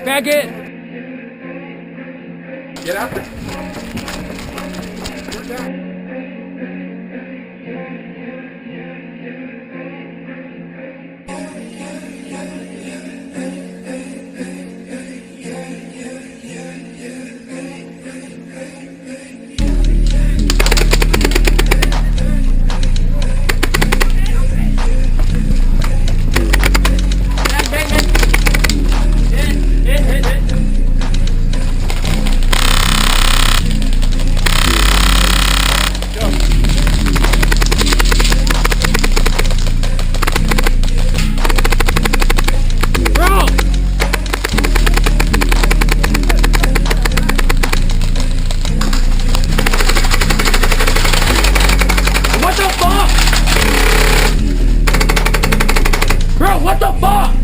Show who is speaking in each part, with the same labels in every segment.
Speaker 1: faggot!
Speaker 2: Get out there. Get down.
Speaker 1: Bro, what the fuck?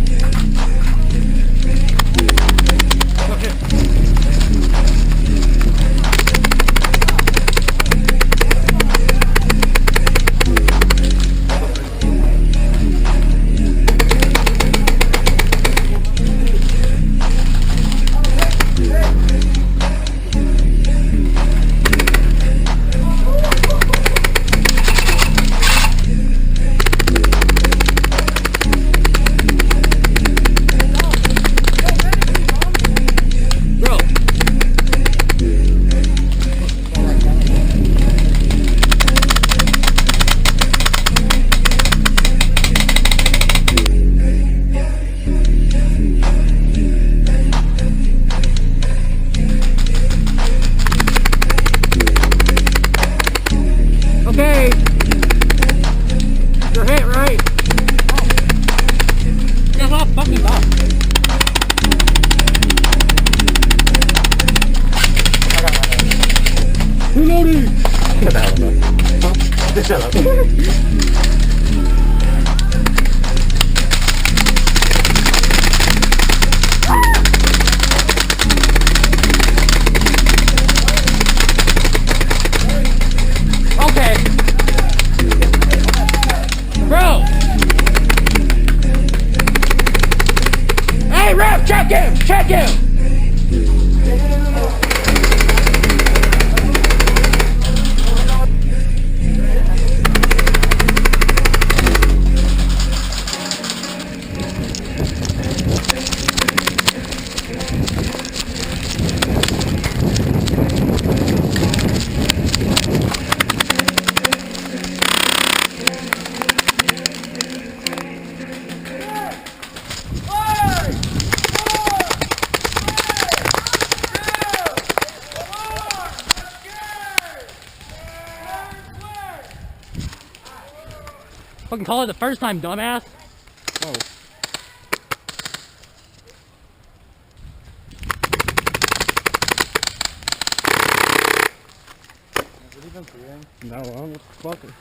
Speaker 1: Okay. You're hit, right? Get off fucking off. Reloading!
Speaker 2: Get the hell out of there. Shut up.
Speaker 1: Okay. Bro! Hey, ref, check him! Check him! Fucking call it the first time, dumbass. Oh.
Speaker 2: Is it even seeing? No, I'm fucking.